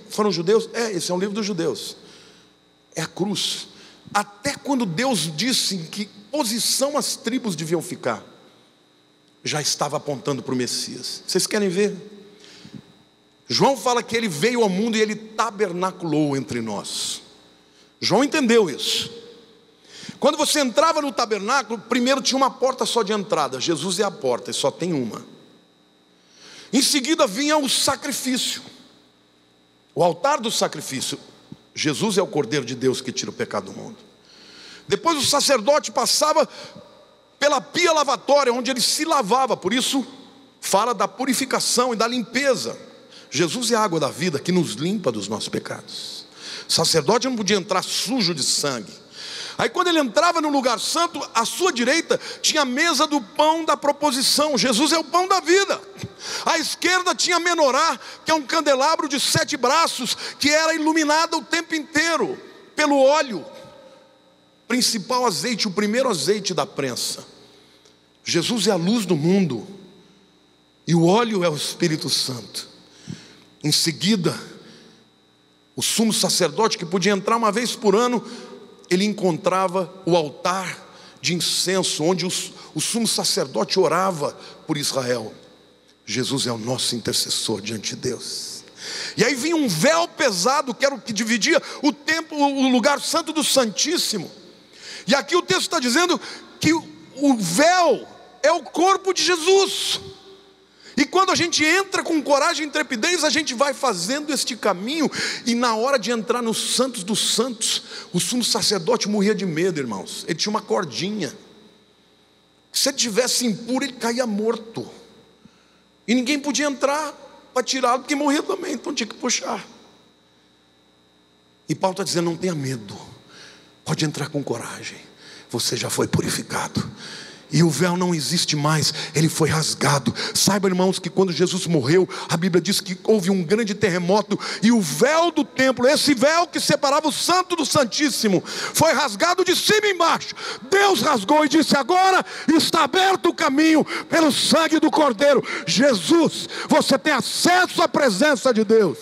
foram os judeus? Esse é um livro dos judeus. É a cruz. Até quando Deus disse em que posição as tribos deviam ficar, já estava apontando para o Messias. Vocês querem ver? João fala que ele veio ao mundo e ele tabernaculou entre nós. João entendeu isso. Quando você entrava no tabernáculo, primeiro tinha uma porta só de entrada. Jesus é a porta e só tem uma. Em seguida vinha o sacrifício, o altar do sacrifício. Jesus é o Cordeiro de Deus que tira o pecado do mundo. Depois o sacerdote passava pela pia lavatória, onde ele se lavava. Por isso fala da purificação e da limpeza. Jesus é a água da vida que nos limpa dos nossos pecados. O sacerdote não podia entrar sujo de sangue. Aí quando ele entrava no lugar santo, à sua direita tinha a mesa do pão da proposição. Jesus é o pão da vida. À esquerda tinha a menorá, que é um candelabro de 7 braços, que era iluminado o tempo inteiro pelo óleo, principal azeite, o primeiro azeite da prensa. Jesus é a luz do mundo, e o óleo é o Espírito Santo. Em seguida, o sumo sacerdote, que podia entrar uma vez por ano, ele encontrava o altar de incenso, onde o sumo sacerdote orava por Israel. Jesus é o nosso intercessor diante de Deus. E aí vinha um véu pesado, que era o que dividia o templo, o lugar santo do Santíssimo. E aqui o texto está dizendo que o véu é o corpo de Jesus. E quando a gente entra com coragem e intrepidez, a gente vai fazendo este caminho. E na hora de entrar nos santos dos santos, o sumo sacerdote morria de medo, irmãos. Ele tinha uma cordinha. Se ele tivesse impuro, ele caía morto. E ninguém podia entrar para tirá-lo, porque morria também, então tinha que puxar. E Paulo está dizendo: não tenha medo, pode entrar com coragem, você já foi purificado. E o véu não existe mais, ele foi rasgado. Saiba, irmãos, que quando Jesus morreu, a Bíblia diz que houve um grande terremoto, e o véu do templo, esse véu que separava o santo do santíssimo, foi rasgado de cima e embaixo. Deus rasgou e disse: agora está aberto o caminho pelo sangue do Cordeiro. Jesus, você tem acesso à presença de Deus.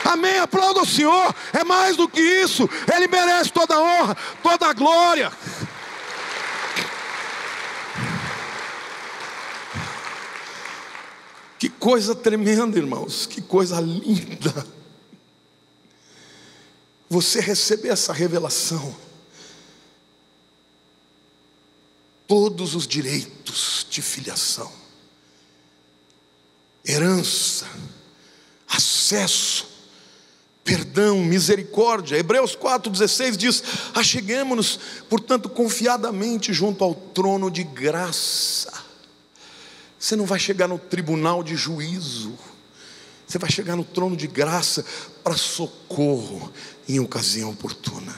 Amém, aplauda o Senhor. É mais do que isso, Ele merece toda a honra, toda a glória. Que coisa tremenda, irmãos, que coisa linda você receber essa revelação. Todos os direitos de filiação, herança, acesso, perdão, misericórdia. Hebreus 4,16 diz: acheguemo-nos, portanto, confiadamente junto ao trono de graça. Você não vai chegar no tribunal de juízo, você vai chegar no trono de graça para socorro em ocasião oportuna.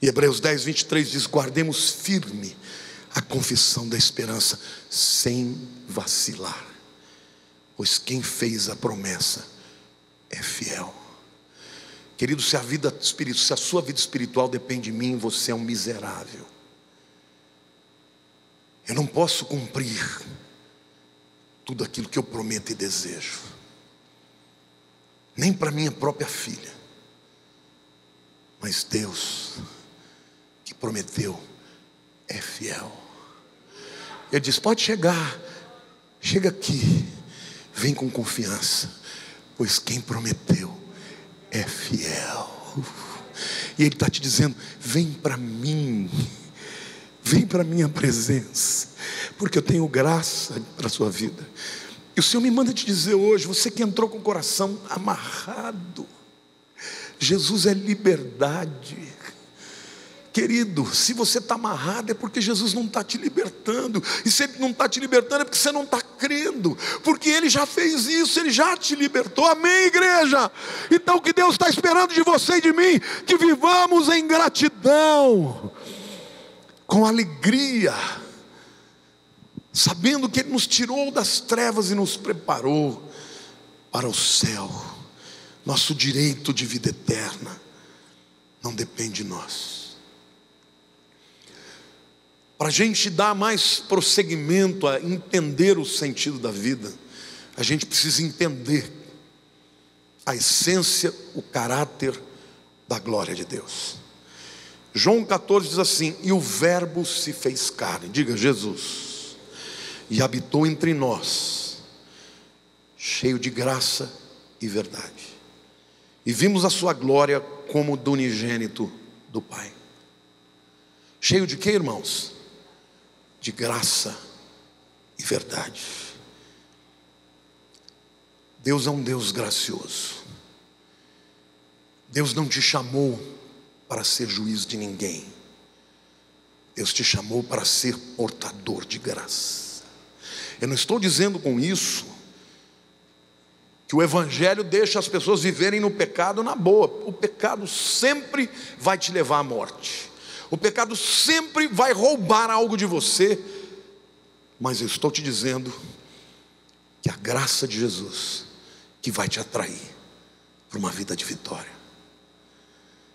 E Hebreus 10,23 diz: guardemos firme a confissão da esperança, sem vacilar, pois quem fez a promessa é fiel. Querido, se a sua vida espiritual depende de mim, você é um miserável. Eu não posso cumprir tudo aquilo que eu prometo e desejo, nem para minha própria filha. Mas Deus, que prometeu, é fiel. Ele diz: pode chegar, chega aqui, vem com confiança, pois quem prometeu é fiel. E Ele está te dizendo: vem para mim, vem para a minha presença, porque eu tenho graça para a sua vida. E o Senhor me manda te dizer hoje, você que entrou com o coração amarrado, Jesus é liberdade. Querido, se você está amarrado é porque Jesus não está te libertando. E se Ele não está te libertando é porque você não está crendo, porque Ele já fez isso, Ele já te libertou. Amém, igreja? Então o que Deus está esperando de você e de mim? Que vivamos em gratidão, com alegria, sabendo que Ele nos tirou das trevas e nos preparou para o céu. Nosso direito de vida eterna não depende de nós. Para a gente dar mais prosseguimento a entender o sentido da vida, a gente precisa entender a essência, o caráter da glória de Deus. João 14 diz assim: e o verbo se fez carne, diga Jesus, e habitou entre nós, cheio de graça e verdade, e vimos a sua glória como do unigênito do Pai. Cheio de quê, irmãos? De graça e verdade. Deus é um Deus gracioso. Deus não te chamou para ser juiz de ninguém. Deus te chamou para ser portador de graça. Eu não estou dizendo com isso que o Evangelho deixa as pessoas viverem no pecado na boa. O pecado sempre vai te levar à morte. O pecado sempre vai roubar algo de você. Mas eu estou te dizendo que a graça de Jesus que vai te atrair para uma vida de vitória.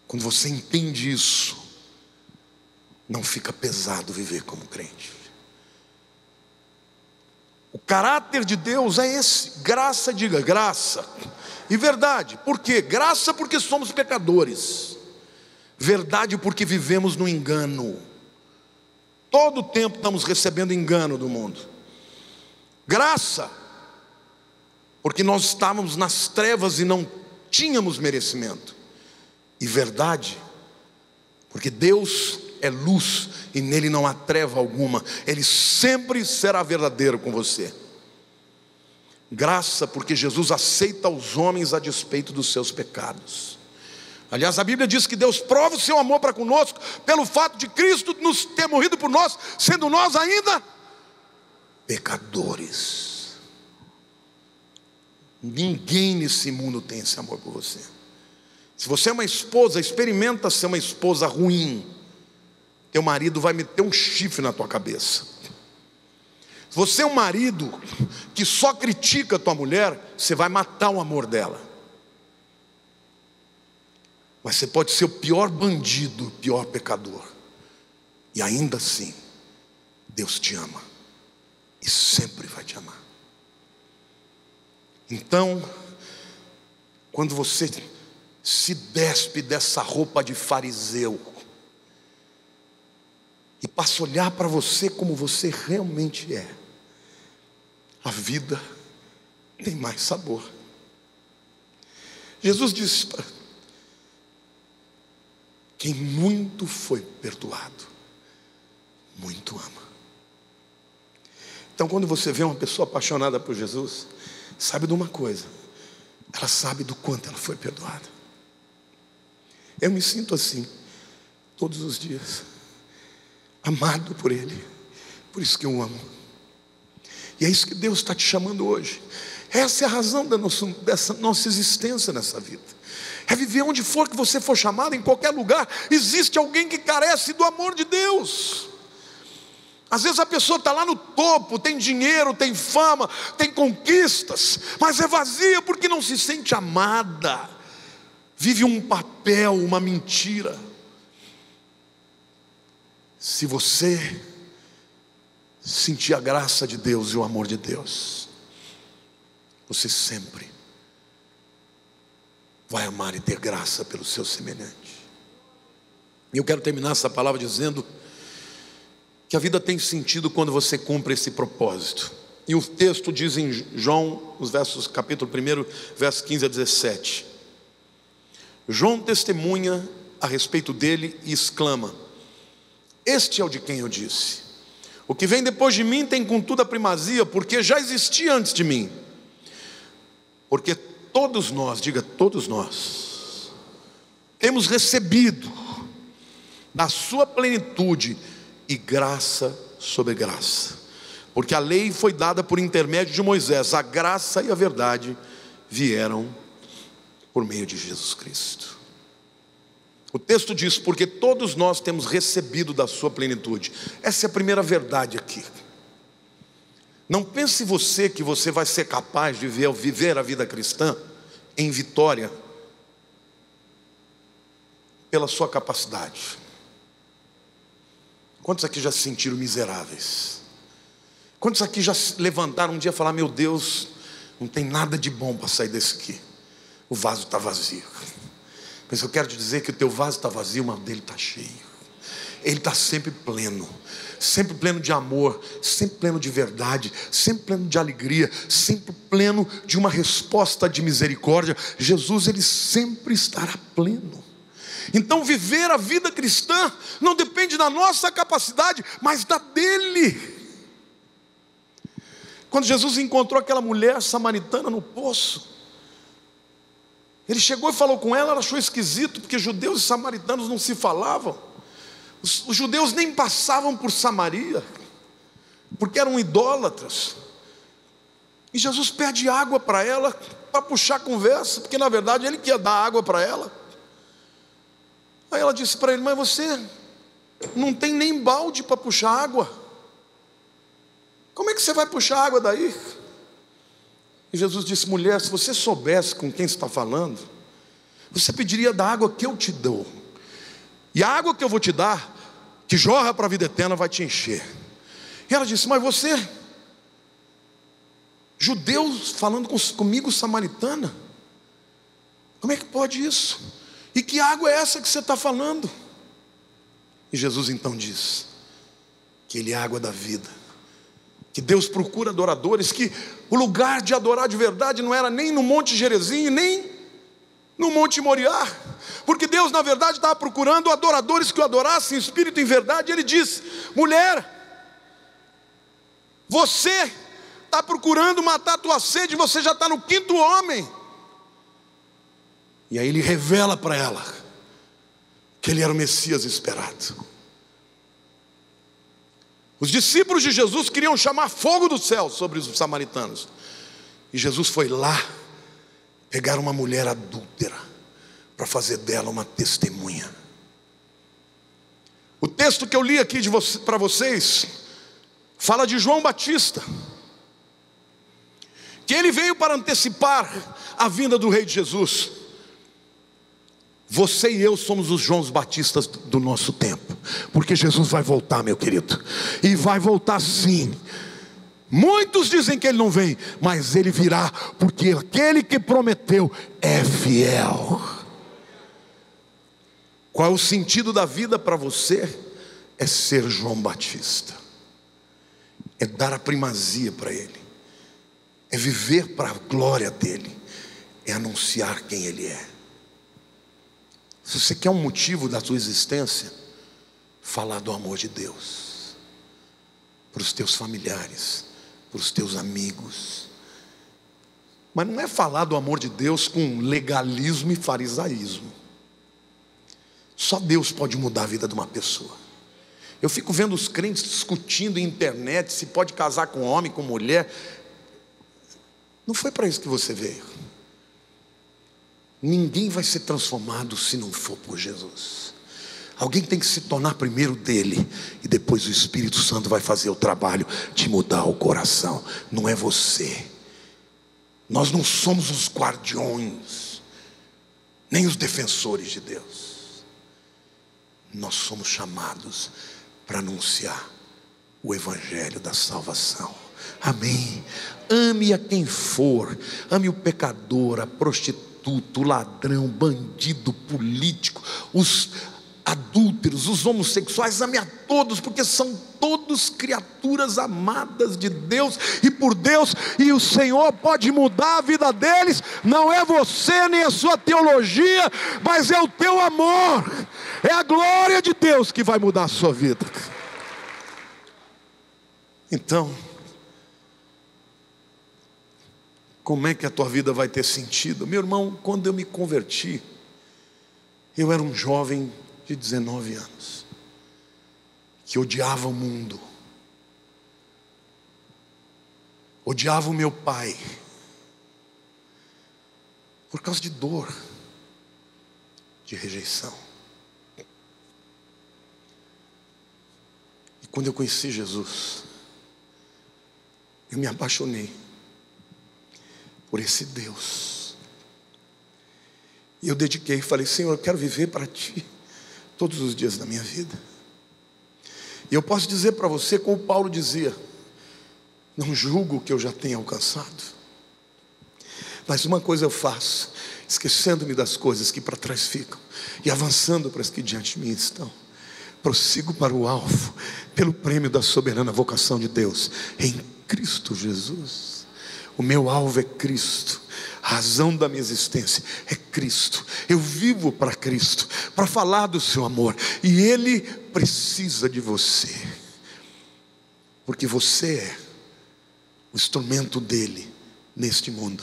Quando você entende isso, não fica pesado viver como crente. O caráter de Deus é esse: graça, diga graça, e verdade. Por quê? Graça porque somos pecadores, verdade porque vivemos no engano. Todo o tempo estamos recebendo engano do mundo. Graça porque nós estávamos nas trevas e não tínhamos merecimento. E verdade porque Deus é luz e nele não há treva alguma. Ele sempre será verdadeiro com você. Graça porque Jesus aceita os homens a despeito dos seus pecados. Aliás, a Bíblia diz que Deus prova o seu amor para conosco pelo fato de Cristo nos ter morrido por nós, sendo nós ainda pecadores. Ninguém nesse mundo tem esse amor por você. Se você é uma esposa, experimenta ser uma esposa ruim. Teu marido vai meter um chifre na tua cabeça. Se você é um marido que só critica a tua mulher, você vai matar o amor dela. Mas você pode ser o pior bandido, o pior pecador, e ainda assim Deus te ama e sempre vai te amar. Então, quando você se despe dessa roupa de fariseu e passa a olhar para você como você realmente é, a vida tem mais sabor. Jesus disse: quem muito foi perdoado, muito ama. Então, quando você vê uma pessoa apaixonada por Jesus, sabe de uma coisa: ela sabe do quanto ela foi perdoada. Eu me sinto assim todos os dias, amado por Ele. Por isso que eu amo. E é isso que Deus está te chamando hoje. Essa é a razão dessa nossa existência nessa vida. É viver onde for que você for chamado, em qualquer lugar, existe alguém que carece do amor de Deus. Às vezes a pessoa está lá no topo, tem dinheiro, tem fama, tem conquistas, mas é vazia porque não se sente amada. Vive um papel, uma mentira. Se você sentir a graça de Deus e o amor de Deus, você sempre vai amar e ter graça pelo seu semelhante. E eu quero terminar essa palavra dizendo que a vida tem sentido quando você cumpre esse propósito. E o texto diz em João, os versos, capítulo 1, versos 15 a 17. João testemunha a respeito dele e exclama: este é o de quem eu disse: o que vem depois de mim tem contudo a primazia, porque já existia antes de mim. Porque todos nós, diga todos nós, temos recebido da sua plenitude e graça sobre graça. Porque a lei foi dada por intermédio de Moisés, a graça e a verdade vieram por meio de Jesus Cristo. O texto diz: porque todos nós temos recebido da sua plenitude. Essa é a primeira verdade aqui. Não pense você que você vai ser capaz de viver a vida cristã em vitória pela sua capacidade. Quantos aqui já se sentiram miseráveis? Quantos aqui já se levantaram um dia e falaram: meu Deus, não tem nada de bom para sair desse aqui, o vaso está vazio. Mas eu quero te dizer que o teu vaso está vazio, mas o dele está cheio. Ele está sempre pleno de amor, sempre pleno de verdade, sempre pleno de alegria, sempre pleno de uma resposta de misericórdia. Jesus, Ele sempre estará pleno. Então viver a vida cristã não depende da nossa capacidade, mas da dele. Quando Jesus encontrou aquela mulher samaritana no poço, Ele chegou e falou com ela. Ela achou esquisito, porque judeus e samaritanos não se falavam. Os judeus nem passavam por Samaria, porque eram idólatras. E Jesus pede água para ela, para puxar a conversa, porque na verdade Ele quer dar água para ela. Aí ela disse para ele: mas você não tem nem balde para puxar água. Como é que você vai puxar água daí? E Jesus disse: mulher, se você soubesse com quem você está falando, você pediria da água que eu te dou. E a água que eu vou te dar que jorra para a vida eterna, vai te encher. E ela disse: mas você, judeu falando comigo samaritana, como é que pode isso? E que água é essa que você está falando? E Jesus então diz que Ele é a água da vida, que Deus procura adoradores, que o lugar de adorar de verdade não era nem no Monte Gerizim, nem no Monte Moriá, porque Deus na verdade estava procurando adoradores que o adorassem em espírito e em verdade. Ele diz: mulher, você está procurando matar a tua sede, você já está no 5º homem. E aí Ele revela para ela que Ele era o Messias esperado. Os discípulos de Jesus queriam chamar fogo do céu sobre os samaritanos, e Jesus foi lá pegar uma mulher adúltera para fazer dela uma testemunha. O texto que eu li aqui para vocês fala de João Batista, que ele veio para antecipar a vinda do Rei de Jesus. Você e eu somos os Joãos Batistas do nosso tempo, porque Jesus vai voltar, meu querido, e vai voltar sim. Muitos dizem que Ele não vem, mas Ele virá, porque aquele que prometeu é fiel. Qual é o sentido da vida para você? É ser João Batista, é dar a primazia para Ele, é viver para a glória dEle, é anunciar quem Ele é. Se você quer um motivo da sua existência, falar do amor de Deus para os teus familiares, para os teus amigos. Mas não é falar do amor de Deus com legalismo e farisaísmo. Só Deus pode mudar a vida de uma pessoa. Eu fico vendo os crentes discutindo em internet se pode casar com homem, com mulher. Não foi para isso que você veio. Ninguém vai ser transformado se não for por Jesus. Alguém tem que se tornar primeiro dele, e depois o Espírito Santo vai fazer o trabalho de mudar o coração. Não é você. Nós não somos os guardiões, nem os defensores de Deus. Nós somos chamados para anunciar o Evangelho da salvação. Amém. Ame a quem for. Ame o pecador, a prostituta, o ladrão, bandido, político, os adúlteros, os homossexuais. Ame a todos, porque são todos criaturas amadas de Deus e por Deus, e o Senhor pode mudar a vida deles. Não é você nem a sua teologia, mas é o teu amor, é a glória de Deus que vai mudar a sua vida. Então, como é que a tua vida vai ter sentido? Meu irmão, quando eu me converti, eu era um jovem de 19 anos, que odiava o mundo, odiava o meu pai, por causa de dor, de rejeição. E quando eu conheci Jesus, eu me apaixonei por esse Deus, e eu dediquei e falei: Senhor, eu quero viver para Ti todos os dias da minha vida. E eu posso dizer para você, como Paulo dizia: não julgo o que eu já tenho alcançado, mas uma coisa eu faço, esquecendo-me das coisas que para trás ficam e avançando para as que diante de mim estão, prossigo para o alvo, pelo prêmio da soberana vocação de Deus em Cristo Jesus. O meu alvo é Cristo, a razão da minha existência é Cristo. Eu vivo para Cristo, para falar do seu amor, e Ele precisa de você, porque você é o instrumento dEle neste mundo,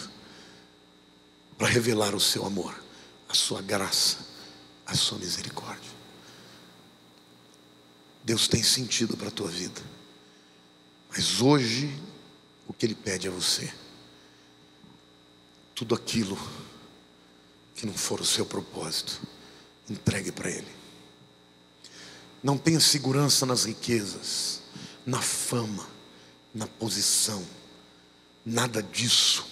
para revelar o seu amor, a sua graça, a sua misericórdia. Deus tem sentido para a tua vida, mas hoje o que Ele pede a você: tudo aquilo que não for o seu propósito, entregue para Ele. Não tenha segurança nas riquezas, na fama, na posição. Nada disso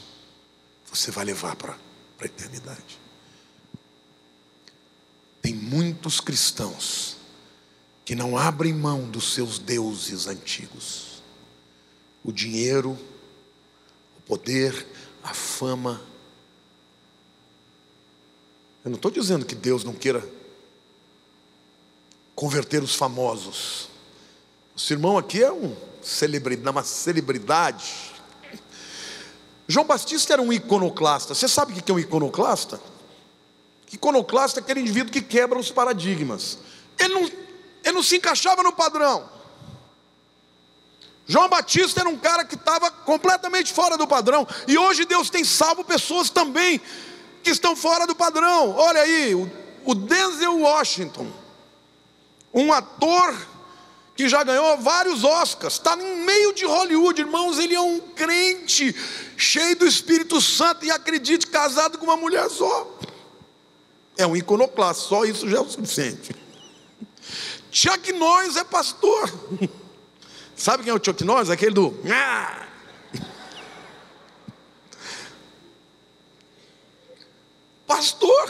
você vai levar para a eternidade. Tem muitos cristãos que não abrem mão dos seus deuses antigos: o dinheiro, o poder, a fama. Eu não estou dizendo que Deus não queira converter os famosos. O irmão aqui é uma celebridade. João Batista era um iconoclasta. Você sabe o que é um iconoclasta? Iconoclasta é aquele indivíduo que quebra os paradigmas. Ele não se encaixava no padrão. João Batista era um cara que estava completamente fora do padrão. E hoje Deus tem salvo pessoas também que estão fora do padrão. Olha aí, o Denzel Washington, um ator que já ganhou vários Oscars, está no meio de Hollywood, irmãos. Ele é um crente cheio do Espírito Santo e, acredite, casado com uma mulher só. É um iconoclasta, só isso já é o suficiente. Chuck Norris é pastor. Sabe quem é o Chuck Norris? Aquele do... Pastor.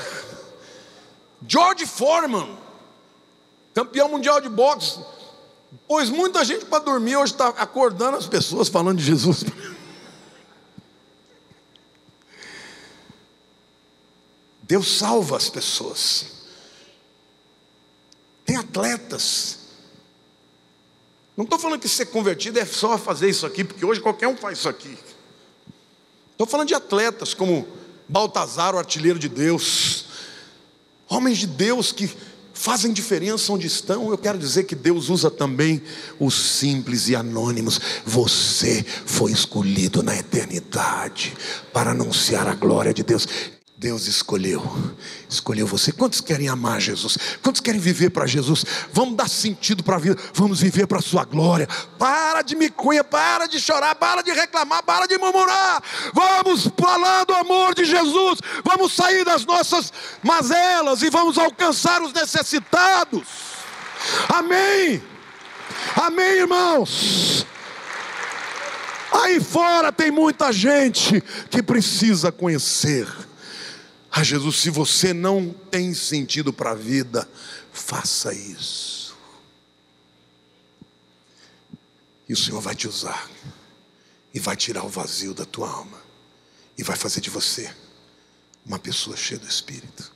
George Foreman, campeão mundial de boxe, pôs muita gente para dormir, hoje está acordando as pessoas falando de Jesus. Deus salva as pessoas. Tem atletas. Não estou falando que ser convertido é só fazer isso aqui, porque hoje qualquer um faz isso aqui. Estou falando de atletas como Baltazar, o artilheiro de Deus, homens de Deus que fazem diferença onde estão. Eu quero dizer que Deus usa também os simples e anônimos. Você foi escolhido na eternidade para anunciar a glória de Deus. Deus escolheu você. Quantos querem amar Jesus? Quantos querem viver para Jesus? Vamos dar sentido para a vida, vamos viver para a sua glória. Para de micunha, para de chorar, para de reclamar, para de murmurar. Vamos falar do amor de Jesus. Vamos sair das nossas mazelas e vamos alcançar os necessitados. Amém. Amém, irmãos. Aí fora tem muita gente que precisa conhecer a Jesus. Se você não tem sentido para a vida, faça isso. E o Senhor vai te usar. E vai tirar o vazio da tua alma. E vai fazer de você uma pessoa cheia do Espírito.